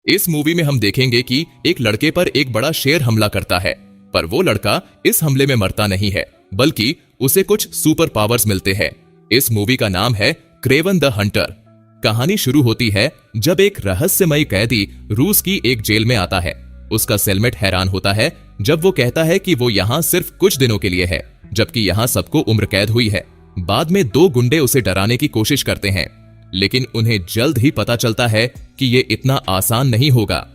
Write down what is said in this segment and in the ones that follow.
इस मूवी में हम देखेंगे कि एक लड़के पर एक बड़ा शेर हमला करता है, पर वो लड़का इस हमले में मरता नहीं है, बल्कि उसे कुछ सुपर पावर्स मिलते हैं। इस मूवी का नाम है क्रेवन द हंटर। कहानी शुरू होती है जब एक रहस्यमयी कैदी रूस की एक जेल में आता है। उसका सेलमेट हैरान होता है जब वो कहता है कि वो यहाँ सिर्फ कुछ दिनों के लिए है, जबकि यहाँ सबको उम्र कैद हुई है। बाद में दो गुंडे उसे डराने की कोशिश करते हैं, लेकिन उन्हें जल्द ही पता चलता है कि ये इतना आसान नहीं होगा।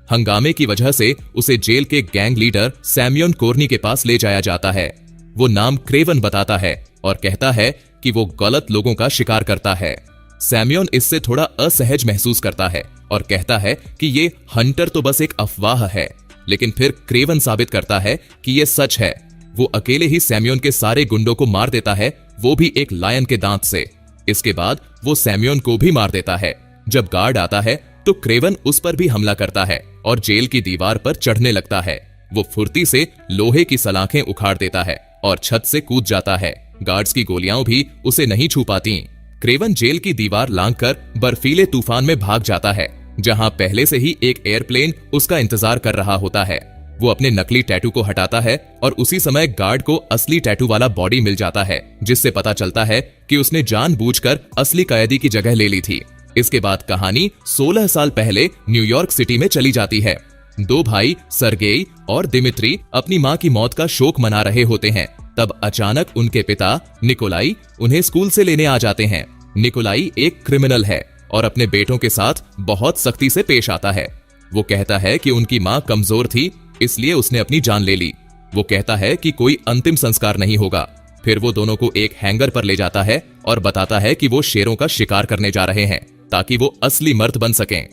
हंगामे की वजह से उसे जेल के गैंग लीडर सैम्योन कोर्नी के पास ले जाया जाता है। वो नाम क्रेवन बताता है और कहता है कि वो गलत लोगों का शिकार करता है। सैम्योन इससे थोड़ा असहज महसूस करता है और कहता है कि ये हंटर तो बस एक अफवाह है, लेकिन फिर क्रेवन साबित करता है कि ये सच है। वो अकेले ही सैम्योन के सारे गुंडों को मार देता है, वो भी एक लायन के दांत से। इसके बाद वो सैम्योन को भी मार देता है। जब गार्ड आता है तो क्रेवन उस पर भी हमला करता है और जेल की दीवार पर चढ़ने लगता है। वो फुर्ती से लोहे की सलाखें उखाड़ देता है और छत से कूद जाता है। गार्ड्स की गोलियां भी उसे नहीं छू पाती। क्रेवन जेल की दीवार लांघकर बर्फीले तूफान में भाग जाता है, जहां पहले से ही एक एयरप्लेन उसका इंतजार कर रहा होता है। वो अपने नकली टैटू को हटाता है और उसी समय गार्ड को असली टैटू वाला बॉडी मिल जाता है, जिससे पता चलता है कि उसने जानबूझकर असली कैदी की जगह ले ली थी। इसके बाद कहानी 16 साल पहले न्यूयॉर्क सिटी में चली जाती है। दो भाई सर्गेई और दिमित्री अपनी मां की मौत का शोक मना रहे होते हैं। तब अचानक उनके पिता निकोलाई उन्हें स्कूल से लेने आ जाते हैं। निकोलाई एक क्रिमिनल है और अपने बेटों के साथ बहुत सख्ती से पेश आता है। वो कहता है कि उनकी मां कमजोर थी, इसलिए उसने अपनी जान ले ली। वो कहता है कि कोई अंतिम संस्कार नहीं होगा। फिर वो दोनों को एक हैंगर पर ले जाता है और बताता है कि वो शेरों का शिकार करने जा रहे हैं ताकि वो असली मर्द बन सकें।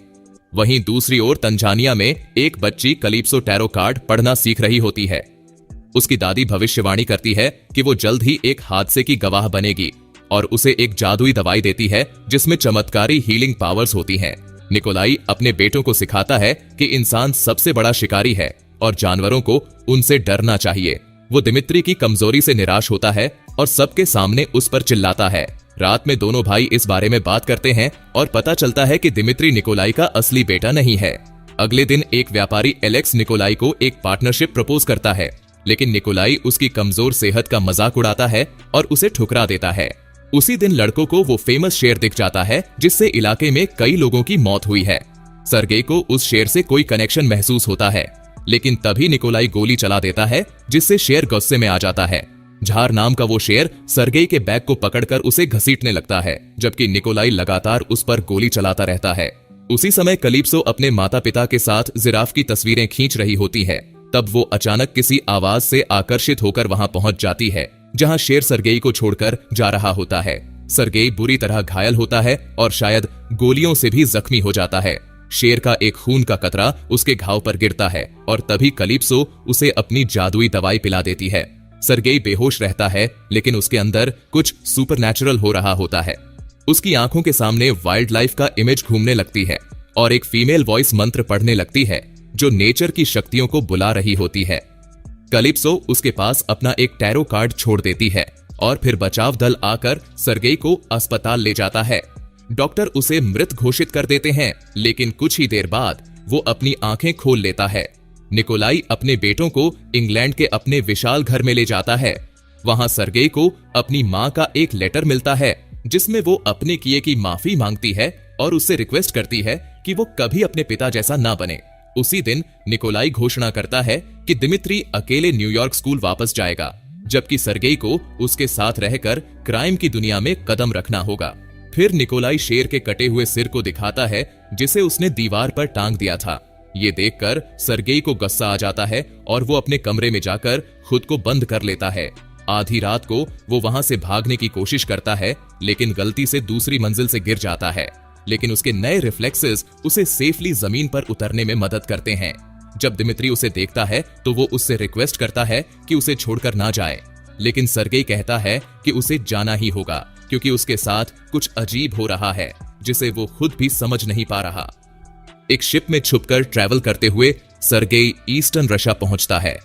वहीं दूसरी ओर तंजानिया में एक बच्ची कलिप्सो टैरो कार्ड पढ़ना सीख रही होती है। उसकी दादी भविष्यवाणी करती है कि वो जल्द ही एक हादसे की गवाह बनेगी और उसे एक जादुई दवाई देती है जिसमें चमत्कारी हीलिंग पावर्स होती हैं। निकोलाई अपने बेटों को सिखाता है कि इंसान सबसे बड़ा शिकारी है और जानवरों को उनसे डरना चाहिए। वो दिमित्री की कमजोरी से निराश होता है और सबके सामने उस पर चिल्लाता है। रात में दोनों भाई इस बारे में बात करते हैं और पता चलता है कि दिमित्री निकोलाई का असली बेटा नहीं है। अगले दिन एक व्यापारी एलेक्स निकोलाई को एक पार्टनरशिप प्रपोज करता है, लेकिन निकोलाई उसकी कमजोर सेहत का मजाक उड़ाता है और उसे ठुकरा देता है। उसी दिन लड़कों को वो फेमस शेर दिख जाता है जिससे इलाके में कई लोगों की मौत हुई है। सर्गेई को उस शेर से कोई कनेक्शन महसूस होता है, लेकिन तभी निकोलाई गोली चला देता है जिससे शेर गुस्से में आ जाता है। झार नाम का वो शेर सर्गेई के बैग को पकड़कर उसे घसीटने लगता है, जबकि निकोलाई लगातार उस पर गोली चलाता रहता है। उसी समय कलिप्सो अपने माता पिता के साथ जिराफ की तस्वीरें खींच रही होती है। तब वो अचानक किसी आवाज से आकर्षित होकर वहां पहुंच जाती है जहां शेर सर्गेई को छोड़कर जा रहा होता है। सर्गेई बुरी तरह घायल होता है और शायद गोलियों से भी जख्मी हो जाता है। शेर का एक खून का कतरा उसके घाव पर गिरता है और तभी कलिप्सो उसे अपनी जादुई दवाई पिला देती है। सर्गेई बेहोश रहता है, लेकिन उसके अंदर कुछ सुपरनैचुरल हो रहा होता है। उसकी आंखों के सामने वाइल्ड लाइफ का इमेज घूमने लगती है और एक फीमेल वॉइस मंत्र पढ़ने लगती है जो नेचर की शक्तियों को बुला रही होती है। कलिप्सो उसके पास अपना एक टैरो कार्ड छोड़ देती है और फिर बचाव दल आकर सर्गेई को अस्पताल ले जाता है। डॉक्टर उसे मृत घोषित कर देते हैं, लेकिन कुछ ही देर बाद वो अपनी आंखें खोल लेता है। निकोलाई अपने बेटों को इंग्लैंड के अपने विशाल घर में ले जाता है। वहां सर्गेई को अपनी मां का एक लेटर मिलता है जिसमें वो अपने किए की माफी मांगती है और उससे रिक्वेस्ट करती है कि वो कभी अपने पिता जैसा ना बने। उसी दिन निकोलाई घोषणा करता है कि दिमित्री अकेले न्यूयॉर्क स्कूल वापस जाएगा, जबकि सर्गेई को उसके साथ रहकर क्राइम की दुनिया में कदम रखना होगा। फिर निकोलाई शेर के कटे हुए सिर को दिखाता है जिसे उसने दीवार पर टांग दिया था। ये देखकर सर्गेई को गुस्सा आ जाता है और वो अपने कमरे में जाकर खुद को बंद कर लेता है। आधी रात को वो वहां से भागने की कोशिश करता है, लेकिन गलती से दूसरी मंजिल से गिर जाता है। लेकिन उसके नए रिफ्लेक्सेस उसे सेफली जमीन पर उतरने में मदद करते हैं। जब दिमित्री उसे देखता है तो वो उससे रिक्वेस्ट करता है कि उसे छोड़कर ना जाए, लेकिन सर्गेई कहता है कि उसे जाना ही होगा क्योंकि उसके साथ कुछ अजीब हो रहा है जिसे वो खुद भी समझ नहीं पा रहा। एक शिप में छुपकर ट्रैवल करते हुए सर्गेई ईस्टर्न रशिया पहुंचता है।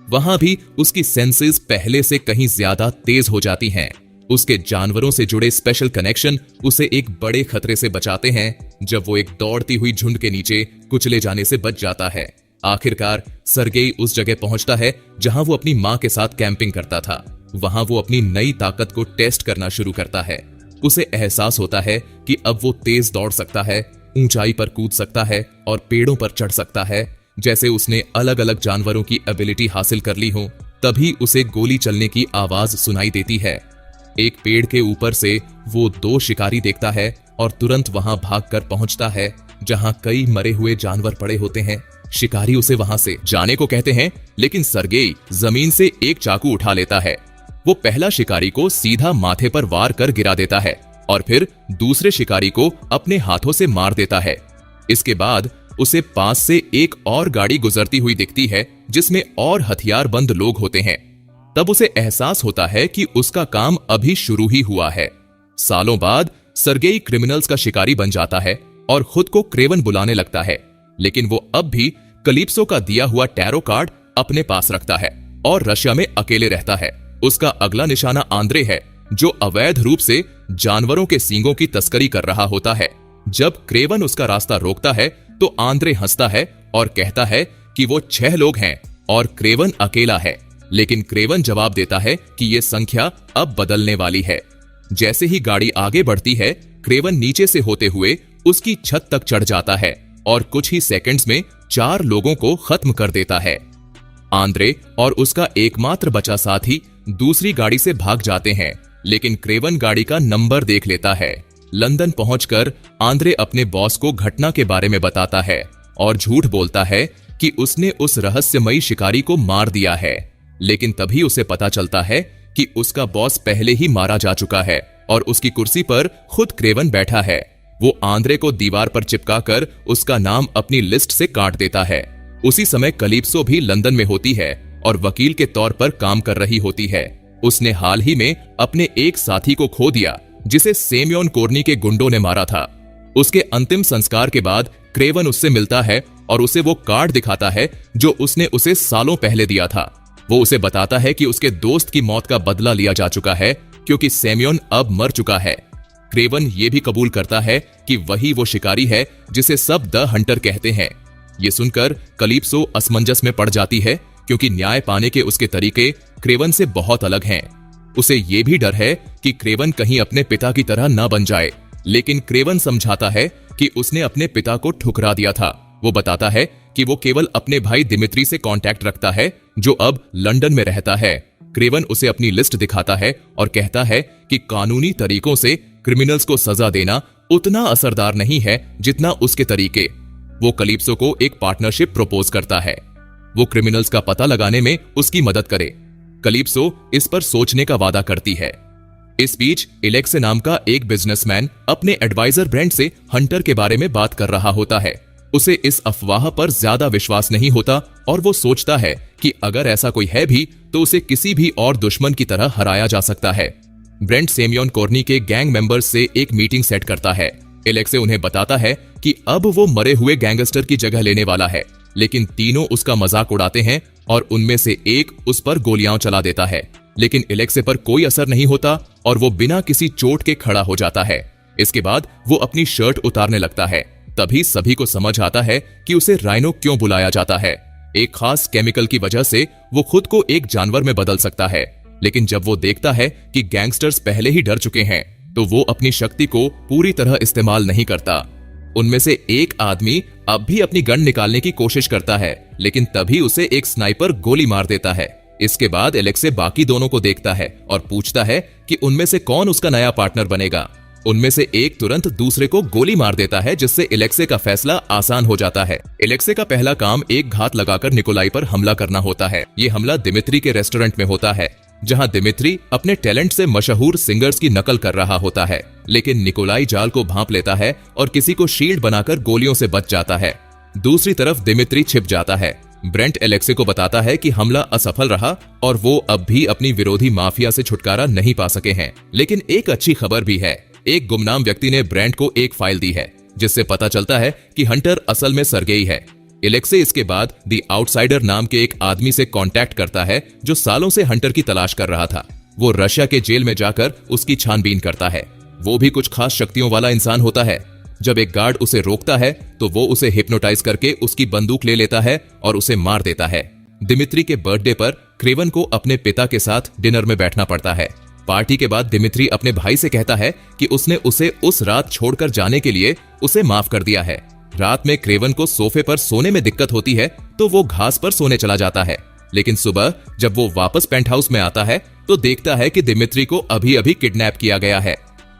वहां भी उसकी सेंसेस पहले से कहीं ज्यादा तेज हो जाती हैं। उसके जानवरों से जुड़े स्पेशल कनेक्शन उसे एक बड़े खतरे से बचाते हैं जब वो एक दौड़ती हुई झुंड के नीचे कुचले जाने से बच जाता है। आखिरकार सर्गेई उस जगह पहुंचता है जहां वो अपनी मां के साथ कैंपिंग करता था। वहां वो अपनी नई ताकत को टेस्ट करना शुरू करता है। उसे एहसास होता है कि अब वो तेज दौड़ सकता है, ऊंचाई पर कूद सकता है और पेड़ों पर चढ़ सकता है, जैसे उसने अलग अलग जानवरों की एबिलिटी हासिल कर ली हो। तभी उसे गोली चलने की आवाज सुनाई देती है। एक पेड़ के ऊपर से वो 2 शिकारी देखता है और तुरंत वहां भागकर पहुंचता है जहां कई मरे हुए जानवर पड़े होते हैं। शिकारी उसे वहां से जाने को कहते हैं, लेकिन सर्गेई जमीन से एक चाकू उठा लेता है। वो पहला शिकारी को सीधा माथे पर वार कर गिरा देता है और फिर दूसरे शिकारी को अपने हाथों से मार देता है। इसके बाद उसे पास से एक और गाड़ी गुजरती हुई दिखती है जिसमें और हथियारबंद लोग होते हैं। तब उसे एहसास होता है कि उसका काम अभी शुरू ही हुआ है। सालों बाद सर्गेई क्रिमिनल्स का शिकारी बन जाता है और खुद को क्रेवन बुलाने लगता है, लेकिन वो अब भी कलिप्सो का दिया हुआ टैरो कार्ड अपने पास रखता है और रशिया में अकेले रहता है। उसका अगला निशाना आंद्रे है, जो अवैध रूप से जानवरों के सींगों की तस्करी कर रहा होता है। जब क्रेवन उसका रास्ता रोकता है तो आंद्रे हंसता है और कहता है कि वो 6 लोग हैं और क्रेवन अकेला है। लेकिन क्रेवन जवाब देता है कि ये संख्या अब बदलने वाली है। जैसे ही गाड़ी आगे बढ़ती है, क्रेवन नीचे से होते हुए उसकी छत तक चढ़ जाता है और कुछ ही सेकंड्स में 4 लोगों को खत्म कर देता है। आंद्रे और उसका एकमात्र बचा साथी दूसरी गाड़ी से भाग जाते हैं, लेकिन क्रेवन गाड़ी का नंबर देख लेता है। लंदन पहुंचकर आंद्रे अपने बॉस को घटना के बारे में बताता है और झूठ बोलता है कि उसने उस रहस्यमयी शिकारी को मार दिया है। लेकिन तभी उसे पता चलता है कि उसका बॉस पहले ही मारा जा चुका है और उसकी कुर्सी पर खुद क्रेवन बैठा है। वो आंद्रे को दीवार पर चिपकाकर उसका नाम अपनी लिस्ट से काट देता है। उसी समय कलिप्सो भी लंदन में होती है और वकील के तौर पर काम कर रही होती है। उसने हाल ही में अपने एक साथी को खो दिया जिसे सेमियोन कोर्नी के गुंडों ने मारा था। उसके अंतिम संस्कार के बाद क्रेवन उससे मिलता है और उसे वो कार्ड दिखाता है जो उसने उसे सालों पहले दिया था। वो उसे बताता है कि उसके दोस्त की मौत का बदला लिया जा चुका है क्योंकि सेमियोन अब मर चुका है। क्रेवन ये भी कबूल करता है कि वही वो शिकारी है जिसे सब द हंटर कहते हैं। ये सुनकर कलिप्सो असमंजस में पड़ जाती है क्योंकि न्याय पाने के उसके तरीके क्रेवन से बहुत अलग हैं। उसे ये भी डर है कि क्रेवन कहीं अपने पिता की तरह न बन जाए, लेकिन क्रेवन समझाता है कि उसने अपने पिता को ठुकरा दिया था। वो बताता है कि वो केवल अपने भाई दिमित्री से कांटेक्ट रखता है जो अब लंदन में रहता है। क्रेवन उसे अपनी लिस्ट दिखाता है और कहता है कि कानूनी तरीकों से क्रिमिनल्स को सजा देना उतना असरदार नहीं है जितना उसके तरीके। वो कलिप्सो को एक पार्टनरशिप प्रपोज करता है, वो क्रिमिनल्स का पता लगाने में उसकी मदद करे। कलिप्सो इस पर सोचने का वादा करती है। इस बीच एलेक्से नाम का एक बिजनेसमैन अपने एडवाइजर ब्रेंट से हंटर के बारे में बात कर रहा होता है। उसे इस अफवाह पर ज्यादा विश्वास नहीं होता और वो सोचता है कि अगर ऐसा कोई है भी तो उसे किसी भी और दुश्मन की तरह हराया जा सकता है। ब्रेंट सेमियोन कोर्नी के गैंग मेंबर्स से एक मीटिंग सेट करता है। एलेक्से उन्हें बताता है कि अब वो मरे हुए गैंगस्टर की जगह लेने वाला है, लेकिन तीनों उसका मजाक उड़ाते हैं और उनमें से एक उस पर गोलियां चला देता है। लेकिन एलेक्से पर कोई असर नहीं होता और वो बिना किसी चोट के खड़ा हो जाता है। इसके बाद वो अपनी शर्ट उतारने लगता है। तभी सभी को समझ आता है कि उसे राइनो क्यों बुलाया जाता है। एक खास केमिकल की वजह से वो खुद को एक जानवर में बदल सकता है, लेकिन जब वो देखता है कि गैंगस्टर्स पहले ही डर चुके हैं तो वो अपनी शक्ति को पूरी तरह इस्तेमाल नहीं करता। उनमें से एक आदमी अब भी अपनी गन निकालने की कोशिश करता है, लेकिन तभी उसे एक स्नाइपर गोली मार देता है। इसके बाद एलेक्से बाकी दोनों को देखता है और पूछता है कि उनमें से कौन उसका नया पार्टनर बनेगा। उनमें से एक तुरंत दूसरे को गोली मार देता है, जिससे एलेक्से का फैसला आसान हो जाता है। एलेक्से का पहला काम एक घात लगाकर निकोलाई पर हमला करना होता है। ये हमला दिमित्री के रेस्टोरेंट में होता है, जहां दिमित्री अपने टैलेंट से मशहूर सिंगर्स की नकल कर रहा होता है। लेकिन निकोलाई जाल को भांप लेता है और किसी को शील्ड बनाकर गोलियों से बच जाता है। दूसरी तरफ दिमित्री छिप जाता है। ब्रेंट एलेक्से को बताता है कि हमला असफल रहा और वो अब भी अपनी विरोधी माफिया से छुटकारा नहीं पा सके हैं। लेकिन एक अच्छी खबर भी है। एक गुमनाम व्यक्ति ने ब्रेंट को एक फाइल दी है, जिससे पता चलता है कि हंटर असल में सर्गेई है। एलेक्से इसके बाद द आउटसाइडर नाम के एक आदमी से कांटेक्ट करता है जो सालों से हंटर की तलाश कर रहा था। वो रशिया के जेल में जाकर उसकी छानबीन करता है। वो भी कुछ खास शक्तियों वाला इंसान होता है। जब एक गार्ड उसे रोकता है तो वो उसे हिप्नोटाइज करके उसकी बंदूक ले लेता है और उसे मार देता है। दिमित्री के बर्थडे पर क्रेवन को अपने पिता के साथ डिनर में बैठना पड़ता है। पार्टी के बाद दिमित्री अपने भाई से कहता है कि उसने उसे उस रात छोड़कर जाने के लिए उसे माफ कर दिया है। रात में क्रेवन को सोफे पर सोने में दिक्कत होती है तो वो घास पर सोने चला जाता है, लेकिन सुबह जब वो वापस पेंट हाउस में आता है तो देखता है कि दिमित्री को अभी अभी किडनैप किया गया है।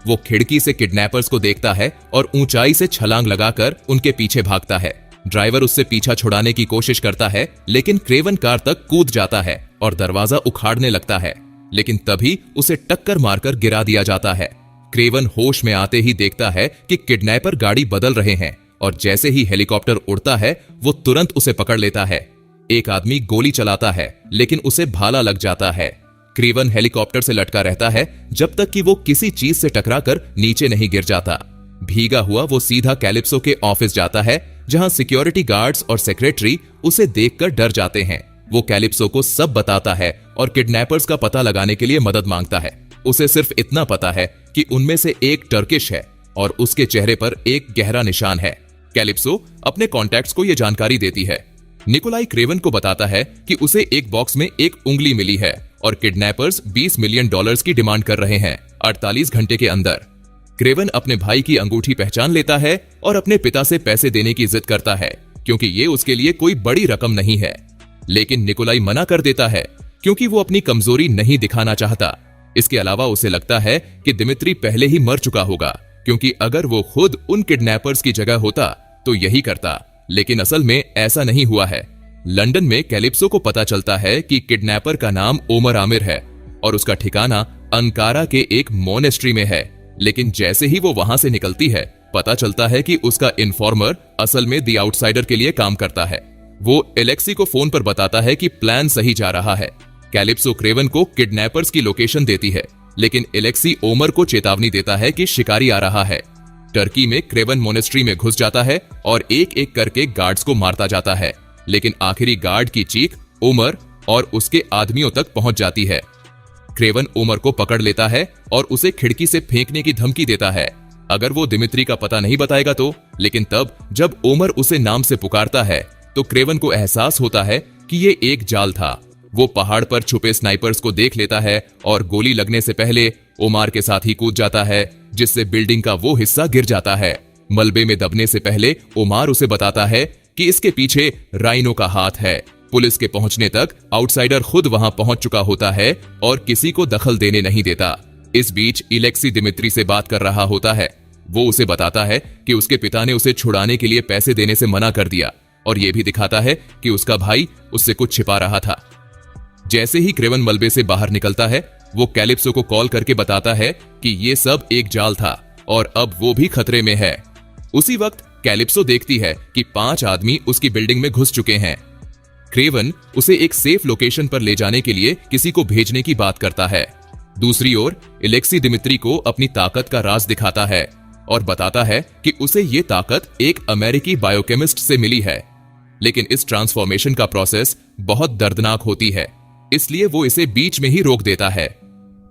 वो खिड़की से किडनैपर्स को देखता है और ऊंचाई से छलांग लगाकर उनके पीछे भागता है। ड्राइवर उससे पीछा छुड़ाने की कोशिश करता है, लेकिन क्रेवन कार तक कूद जाता है और दरवाजा उखाड़ने लगता है, लेकिन तभी उसे टक्कर मारकर गिरा दिया जाता है। क्रेवन होश में आते ही देखता है कि किडनैपर गाड़ी बदल रहे हैं और जैसे ही हेलीकॉप्टर उड़ता है वो तुरंत उसे पकड़ लेता है। एक आदमी गोली चलाता है, लेकिन उसे भाला लग जाता है। क्रेवन हेलीकॉप्टर से लटका रहता है जब तक कि वो किसी चीज से टकराकर नीचे नहीं गिर जाता। भीगा हुआ वो सीधा कैलिप्सो के ऑफिस जाता है, जहां सिक्योरिटी गार्ड्स और सेक्रेटरी उसे देखकर डर जाते हैं। वो कैलिप्सो को सब बताता है और किडनैपर्स का पता लगाने के लिए मदद मांगता है। उसे सिर्फ इतना पता है कि उनमें से एक टर्किश है और उसके चेहरे पर एक गहरा निशान है। कैलिप्सो अपने कॉन्टैक्ट्स को यह जानकारी देती है। निकोलाई क्रेवन को बताता है कि उसे एक बॉक्स में एक उंगली मिली है और किडनैपर्स $20 मिलियन की डिमांड कर रहे हैं 48 घंटे के अंदर। क्रेवन अपने भाई की अंगूठी पहचान लेता है और अपने पिता से पैसे देने की जिद करता है, क्योंकि ये उसके लिए कोई बड़ी रकम नहीं है। लेकिन निकोलाई मना कर देता है क्योंकि वो अपनी कमजोरी नहीं दिखाना चाहता। इसके अलावा उसे लगता है कि दिमित्री पहले ही मर चुका होगा, क्योंकि अगर वो खुद उन किडनैपर्स की जगह होता तो यही करता, लेकिन असल में ऐसा नहीं हुआ है। लंदन में कैलिप्सो को पता चलता है कि किडनैपर का नाम ओमर आमिर है और उसका ठिकाना अंकारा के एक मोनेस्ट्री में है। लेकिन जैसे ही वो वहां से निकलती है, पता चलता है कि उसका इन्फॉर्मर असल में द आउटसाइडर के लिए काम करता है। वो एलेक्सी को फोन पर बताता है कि प्लान सही जा रहा है। कैलिप्सो क्रेवन को किडनैपर्स की लोकेशन देती है, लेकिन एलेक्सी ओमर को चेतावनी देता है कि शिकारी आ रहा है। टर्की में क्रेवन मोनेस्ट्री में घुस जाता है और एक एक करके गार्ड्स को मारता जाता है, लेकिन आखिरी गार्ड की चीख ओमर और उसके आदमियों तक पहुंच जाती है। क्रेवन ओमर को पकड़ लेता है और उसे खिड़की से फेंकने की धमकी देता है अगर वो दिमित्री का पता नहीं बताएगा तो। लेकिन तब जब ओमर उसे नाम से पुकारता है तो क्रेवन को एहसास होता है कि ये एक जाल था। वो पहाड़ पर छुपे स्नाइपर्स को देख लेता है और गोली लगने से पहले ओमार के साथ ही कूद जाता है, जिससे बिल्डिंग का वो हिस्सा गिर जाता है। मलबे में दबने से पहले ओमार उसे बताता है कि इसके पीछे राइनो का हाथ है। पुलिस के पहुंचने तक आउटसाइडर खुद वहां पहुंच चुका होता है और किसी को दखल देने नहीं देता। इस बीच इलेक्सी दिमित्री से बात कर रहा होता है। वो उसे बताता है कि उसके पिता ने उसे छुड़ाने के लिए पैसे देने से मना कर दिया और ये भी दिखाता है कि उसका भाई उससे कुछ छिपा रहा था। जैसे ही क्रेवन मलबे से बाहर निकलता है, वो कैलिप्सो को कॉल करके बताता है कि ये सब एक जाल था और अब वो भी खतरे में है। उसी वक्त कैलिप्सो देखती है कि 5 आदमी उसकी बिल्डिंग में घुस चुके हैं। क्रेवन उसे एक सेफ लोकेशन पर ले जाने के लिए किसी को भेजने की बात करता है। दूसरी ओर एलेक्सी दिमित्री को अपनी ताकत का राज दिखाता है और बताता है कि उसे ये ताकत एक अमेरिकी बायोकेमिस्ट से मिली है, लेकिन इस ट्रांसफॉर्मेशन का प्रोसेस बहुत दर्दनाक होती है, इसलिए वो इसे बीच में ही रोक देता है।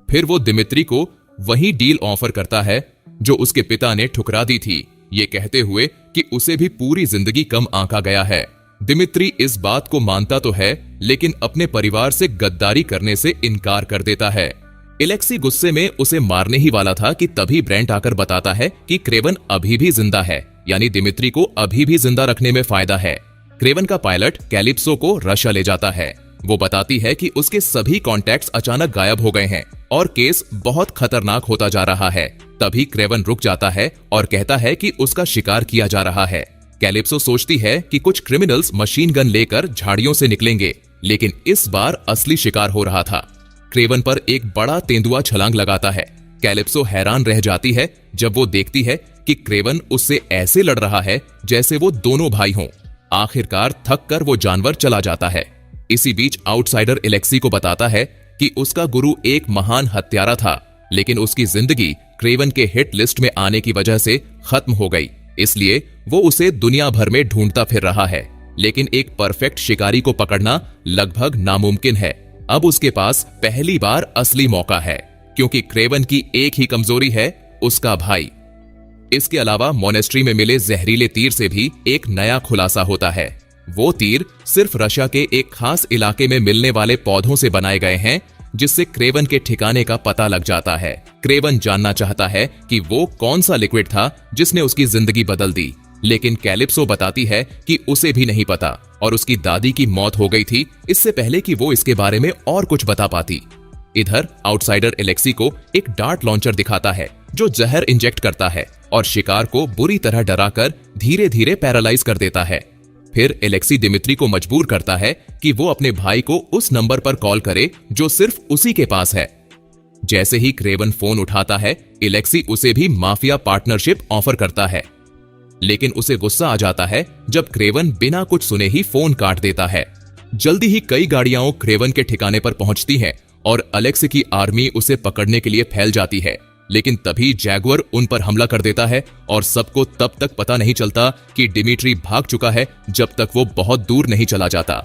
फिर वो दिमित्री को वही डील ऑफर करता है जो उसके पिता ने ठुकरा दी थी, ये कहते हुए कि उसे भी पूरी जिंदगी कम आंका गया है। दिमित्री इस बात को मानता तो है, लेकिन अपने परिवार से गद्दारी करने से इनकार कर देता है। एलेक्सी गुस्से में उसे मारने ही वाला था कि तभी ब्रेंट आकर बताता है कि क्रेवन अभी भी जिंदा है, यानी दिमित्री को अभी भी जिंदा रखने में फायदा है। क्रेवन का पायलट कैलिप्सो को रशिया ले जाता है। वो बताती है कि उसके सभी कॉन्टैक्ट्स अचानक गायब हो गए हैं और केस बहुत खतरनाक होता जा रहा है। तभी क्रेवन रुक जाता है और कहता है कि उसका शिकार किया जा रहा है। कैलिप्सो सोचती है कि कुछ क्रिमिनल्स मशीन गन लेकर झाड़ियों से निकलेंगे, लेकिन इस बार असली शिकार हो रहा था। क्रेवन पर एक बड़ा तेंदुआ छलांग लगाता है। कैलिप्सो हैरान रह जाती है जब वो देखती है कि क्रेवन उससे ऐसे लड़ रहा है जैसे वो दोनों भाई हों। आखिरकार थक कर वो जानवर चला जाता है। इसी बीच आउटसाइडर एलेक्सी को बताता है कि उसका गुरु एक महान हत्यारा था, लेकिन उसकी जिंदगी क्रेवन के हिट लिस्ट में आने की वजह से खत्म हो गई, इसलिए वो उसे दुनिया भर में ढूंढता फिर रहा है। लेकिन एक परफेक्ट शिकारी को पकड़ना लगभग नामुमकिन है। अब उसके पास पहली बार असली मौका है, क्योंकि क्रेवन की एक ही कमजोरी है, उसका भाई। इसके अलावा मोनेस्ट्री में मिले जहरीले तीर से भी एक नया खुलासा होता है। वो तीर सिर्फ रशिया के एक खास इलाके में मिलने वाले पौधों से बनाए गए हैं, जिससे क्रेवन के ठिकाने का पता लग जाता है। क्रेवन जानना चाहता है कि वो कौन सा लिक्विड था जिसने उसकी जिंदगी बदल दी, लेकिन कैलिप्सो बताती है कि उसे भी नहीं पता और उसकी दादी की मौत हो गई थी इससे पहले कि वो इसके बारे में और कुछ बता पाती। इधर आउटसाइडर एलेक्सी को एक डार्ट लॉन्चर दिखाता है जो जहर इंजेक्ट करता है और शिकार को बुरी तरह डराकर धीरे धीरे पैरालाइज कर देता है। फिर एलेक्सी दिमित्री को मजबूर करता है कि वो अपने भाई को उस नंबर पर कॉल करे जो सिर्फ उसी के पास है। जैसे ही क्रेवन फोन उठाता है, एलेक्सी उसे भी माफिया पार्टनरशिप ऑफर करता है, लेकिन उसे गुस्सा आ जाता है जब क्रेवन बिना कुछ सुने ही फोन काट देता है। जल्दी ही कई गाड़ियां क्रेवन के ठिकाने पर पहुंचती हैं और एलेक्सी की आर्मी उसे पकड़ने के लिए फैल जाती है, लेकिन तभी जैगुअर उन पर हमला कर देता है और सबको तब तक पता नहीं चलता कि डिमिट्री भाग चुका है जब तक वो बहुत दूर नहीं चला जाता।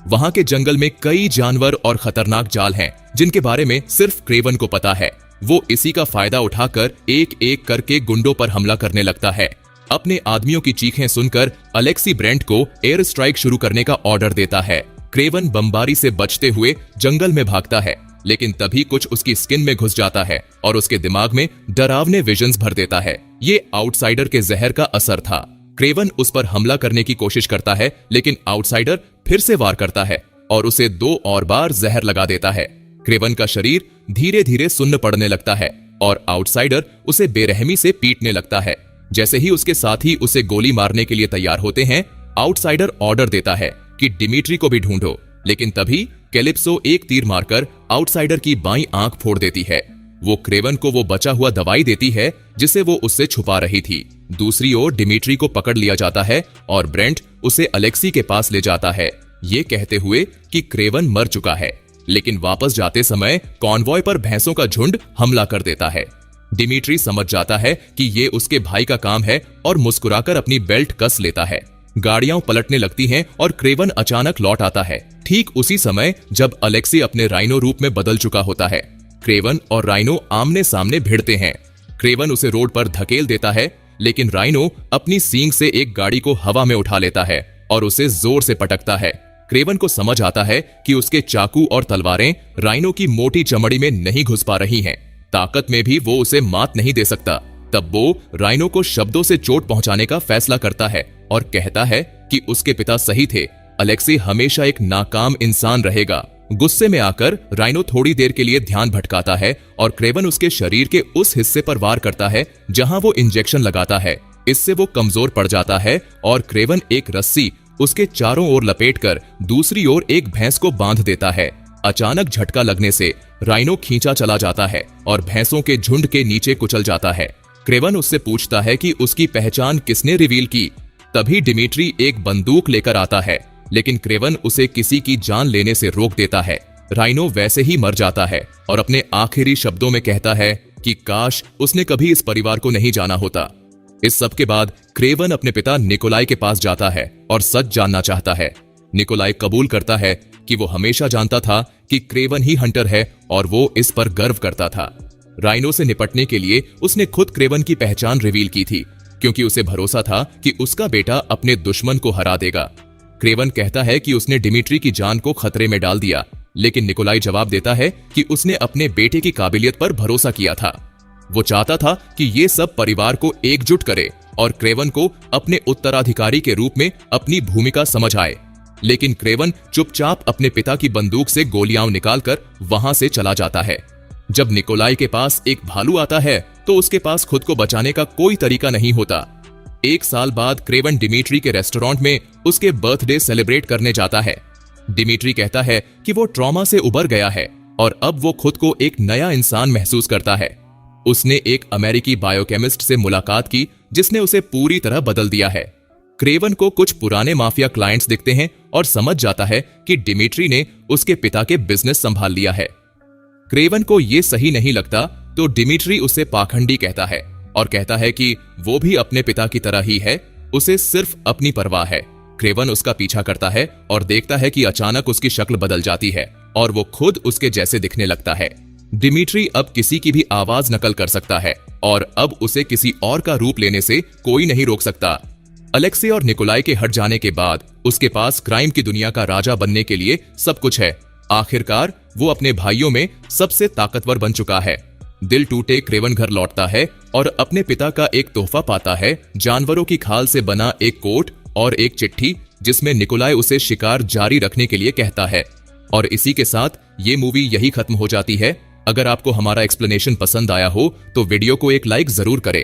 वहां के जंगल में कई जानवर और खतरनाक जाल हैं जिनके बारे में सिर्फ क्रेवन को पता है। वो इसी का फायदा उठाकर एक एक करके गुंडों पर हमला करने लगता है। अपने आदमियों की चीखें सुनकर एलेक्सी ब्रेंट को एयर स्ट्राइक शुरू करने का ऑर्डर देता है। क्रेवन बमबारी से बचते हुए जंगल में भागता है, लेकिन तभी कुछ उसकी स्किन में घुस जाता है और उसके दिमाग में डरावने विजन्स भर देता है। ये आउटसाइडर के जहर का असर था। क्रेवन उस पर हमला करने की कोशिश करता है, लेकिन आउटसाइडर फिर से वार करता है और उसे 2 और बार जहर लगा देता है। क्रेवन का शरीर धीरे धीरे सुन्न पड़ने लगता है और आउटसाइडर उसे बेरहमी से पीटने लगता है। जैसे ही उसके साथी उसे गोली मारने के लिए तैयार होते हैं, आउटसाइडर ऑर्डर देता है कि डिमिट्री को भी ढूंढो, लेकिन तभी कैलिप्सो एक तीर मारकर आउटसाइडर की बाईं आंख फोड़ देती है। वो क्रेवन को वो बचा हुआ दवाई देती है जिसे वो उससे छुपा रही थी। दूसरी ओर डिमिट्री को पकड़ लिया जाता है और ब्रेंट उसे एलेक्सी के पास ले जाता है, ये कहते हुए कि क्रेवन मर चुका है। लेकिन वापस जाते समय कॉन्वॉय पर भैंसों का झुंड हमला कर देता है। डिमिट्री समझ जाता है कि ये उसके भाई का काम है और मुस्कुराकर अपनी बेल्ट कस लेता है। गाड़ियां पलटने लगती हैं और क्रेवन अचानक लौट आता है, ठीक उसी समय जब एलेक्सी अपने राइनो रूप में बदल चुका होता है। क्रेवन और राइनो आमने सामने भिड़ते हैं। क्रेवन उसे रोड पर धकेल देता है, लेकिन राइनो अपनी सींग से एक गाड़ी को हवा में उठा लेता है और उसे जोर से पटकता है। क्रेवन को समझ आता है कि उसके चाकू और तलवारें राइनो की मोटी चमड़ी में नहीं घुस पा रही हैं। ताकत में भी वो उसे मात नहीं दे सकता। तब वो राइनो को शब्दों से चोट पहुंचाने का फैसला करता है और कहता है कि उसके पिता सही थे, एलेक्सी हमेशा एक नाकाम इंसान रहेगा। गुस्से में आकर राइनो थोड़ी देर के लिए ध्यान भटकाता है और क्रेवन उसके शरीर के उस हिस्से पर वार करता है जहां वो इंजेक्शन लगाता है। इससे वो कमजोर पड़ जाता है और क्रेवन एक रस्सी उसके चारों ओर लपेटकर दूसरी ओर एक भैंस को बांध देता है। अचानक झटका लगने से राइनो खींचा चला जाता है और भैंसों के झुंड के नीचे कुचल जाता है। क्रेवन उससे पूछता है कि उसकी पहचान किसने रिवील की। तभी डिमिट्री एक बंदूक लेकर आता है, लेकिन क्रेवन उसे किसी की जान लेने से रोक देता है। राइनो वैसे ही मर जाता है और अपने आखिरी शब्दों में कहता है कि काश उसने कभी इस परिवार को नहीं जाना होता। इस सब के बाद क्रेवन अपने पिता निकोलाई के पास जाता है और सच जानना चाहता है। निकोलाई कबूल करता है कि वो हमेशा जानता था कि क्रेवन ही हंटर है और वो इस पर गर्व करता था। राइनो से निपटने के लिए उसने खुद क्रेवन की पहचान रिवील की थी, क्योंकि उसे भरोसा था कि उसका बेटा अपने दुश्मन को हरा देगा। क्रेवन कहता है कि उसने डिमिट्री की जान को खतरे में डाल दिया, लेकिन निकोलाई जवाब देता है कि उसने अपने बेटे की काबिलियत पर भरोसा किया था। वो चाहता था कि ये सब परिवार को एकजुट करे और क्रेवन को अपने उत्तराधिकारी के रूप में अपनी भूमिका समझ आए। लेकिन क्रेवन चुपचाप अपने पिता की बंदूक से गोलियां निकालकर वहां से चला जाता है। जब निकोलाई के पास एक भालू आता है तो उसके पास खुद को बचाने का कोई तरीका नहीं होता। 1 साल बाद क्रेवन डिमिट्री के रेस्टोरेंट में उसके बर्थडे सेलिब्रेट करने जाता है। डिमिट्री कहता है कि वो ट्रॉमा से उबर गया है और अब वो खुद को एक नया इंसान महसूस करता है। उसने एक अमेरिकी बायोकेमिस्ट से मुलाकात की जिसने उसे पूरी तरह बदल दिया है। क्रेवन को कुछ पुराने माफिया क्लाइंट्स दिखते हैं और समझ जाता है कि डिमिट्री ने उसके पिता के बिजनेस संभाल लिया है। क्रेवन को यह सही नहीं लगता तो डिमिट्री उसे पाखंडी कहता है और कहता है कि वो भी अपने पिता की तरह ही है, उसे सिर्फ अपनी परवाह है। क्रेवन उसका पीछा करता है और देखता है कि अचानक उसकी शक्ल बदल जाती है और वो खुद उसके जैसे दिखने लगता है। दिमित्री अब किसी की भी आवाज नकल कर सकता है और अब उसे किसी और का रूप लेने से कोई नहीं रोक सकता। अलेक्सी और निकोलाई के हट जाने के बाद उसके पास क्राइम की दुनिया का राजा बनने के लिए सब कुछ है। आखिरकार वो अपने भाइयों में सबसे ताकतवर बन चुका है। दिल टूटे क्रेवन घर लौटता है और अपने पिता का एक तोहफा पाता है, जानवरों की खाल से बना एक कोट और एक चिट्ठी जिसमें निकोलाई उसे शिकार जारी रखने के लिए कहता है। और इसी के साथ ये मूवी यही खत्म हो जाती है। अगर आपको हमारा एक्सप्लेनेशन पसंद आया हो तो वीडियो को एक लाइक जरूर करें।